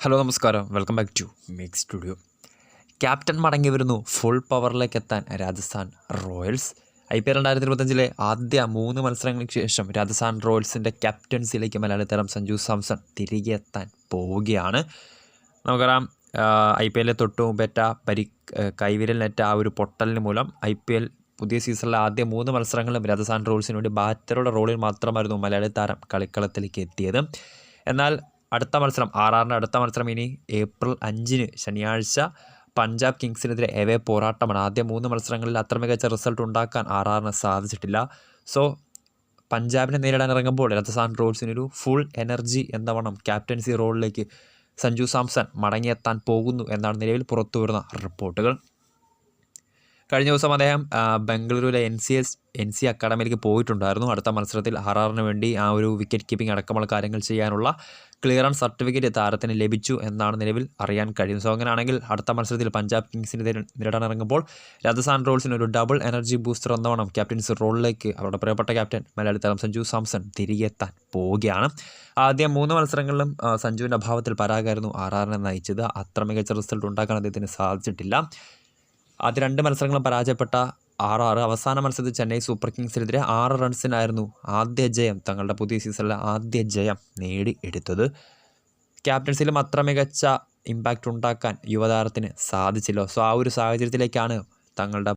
Hello നമസ്കാരം, welcome back to make studio. Captain മടങ്ങി വരുന്നു. ഫുൾ പവറിലേക്ക് എത്താൻ രാജസ്ഥാൻ റോയൽസ്. IPL 2025 ആദ്യ 3 മത്സരങ്ങൾക്ക് ശേഷം രാജസ്ഥാൻ റോയൽസിൻ്റെ ക്യാപ്റ്റൻസിയിലേക്ക് മലയാളി താരം സഞ്ജു സാംസൺ തിരികെ എത്താൻ പോവുകയാണ്. നമുക്കറിയാം, IPL തൊട്ട് മുമ്പേറ്റ കൈവിരലിനേറ്റ ആ ഒരു പൊട്ടലിന് മൂലം IPL പുതിയ സീസണിലെ ആദ്യ 3 മത്സരങ്ങളും രാജസ്ഥാൻ റോയൽസിന് വേണ്ടി ബാറ്ററുടെ റോളിൽ മാത്രമായിരുന്നു മലയാളി താരം കളിക്കളത്തിലേക്ക് എത്തിയത്. എന്നാൽ അടുത്ത മത്സരം അടുത്ത മത്സരം ഇനി ഏപ്രിൽ 5 ശനിയാഴ്ച പഞ്ചാബ് കിങ്സിനെതിരെ എവേ പോരാട്ടമാണ്. ആദ്യ 3 മത്സരങ്ങളിൽ അത്ര മികച്ച റിസൾട്ട് ഉണ്ടാക്കാൻ സാധിച്ചിട്ടില്ല. സോ പഞ്ചാബിനെ നേരിടാൻ ഇറങ്ങുമ്പോൾ രാജസ്ഥാൻ റോയൽസിനൊരു ഫുൾ എനർജി എന്നവണ്ണം ക്യാപ്റ്റൻസി റോളിലേക്ക് സഞ്ജു സാംസൺ മടങ്ങിയെത്താൻ പോകുന്നു എന്നാണ് നിലവിൽ പുറത്തു വരുന്ന റിപ്പോർട്ടുകൾ. കഴിഞ്ഞ ദിവസം അദ്ദേഹം ബംഗളൂരുവിലെ NC അക്കാഡമിയിലേക്ക് പോയിട്ടുണ്ടായിരുന്നു. അടുത്ത മത്സരത്തിൽ RRന് വേണ്ടി ആ ഒരു വിക്കറ്റ് കീപ്പിംഗ് അടക്കമുള്ള കാര്യങ്ങൾ ചെയ്യാനുള്ള ക്ലിയറൻസ് സർട്ടിഫിക്കറ്റ് താരത്തിന് ലഭിച്ചു എന്നാണ് നിലവിൽ അറിയാൻ കഴിയുന്നത്. സോ അങ്ങനെയാണെങ്കിൽ അടുത്ത മത്സരത്തിൽ പഞ്ചാബ് കിങ്സിനെ നേരിടാൻ ഇറങ്ങുമ്പോൾ രാജസ്ഥാൻ റോയൽസിന് ഒരു ഡബിൾ എനർജി ബൂസ്റ്റർ എന്നവണ്ണം ക്യാപ്റ്റൻസി റോളിലേക്ക് അവരുടെ പ്രിയപ്പെട്ട ക്യാപ്റ്റൻ മലയാളി താരം സഞ്ജു സാംസൺ തിരികെ എത്താൻ പോവുകയാണ്. ആദ്യ 3 മത്സരങ്ങളിലും സഞ്ജുവിൻ്റെ അഭാവത്തിൽ പരാഗായിരുന്നു RRനെ നയിച്ചത്. അത്ര മികച്ച റിസൾട്ട് ഉണ്ടാക്കാൻ അദ്ദേഹത്തിന് സാധിച്ചിട്ടില്ല. ആദ്യ 2 മത്സരങ്ങളും പരാജയപ്പെട്ട RR അവസാന മത്സരത്തിൽ ചെന്നൈ സൂപ്പർ കിങ്സിനെതിരെ 6 റൺസിനായിരുന്നു ആദ്യ ജയം, തങ്ങളുടെ പുതിയ സീസണിലെ ആദ്യ ജയം നേടിയെടുത്തത്. ക്യാപ്റ്റൻസിലും അത്ര മികച്ച ഇമ്പാക്റ്റ് ഉണ്ടാക്കാൻ യുവതാരത്തിന് സാധിച്ചില്ല. സോ ആ ഒരു സാഹചര്യത്തിലേക്കാണ് തങ്ങളുടെ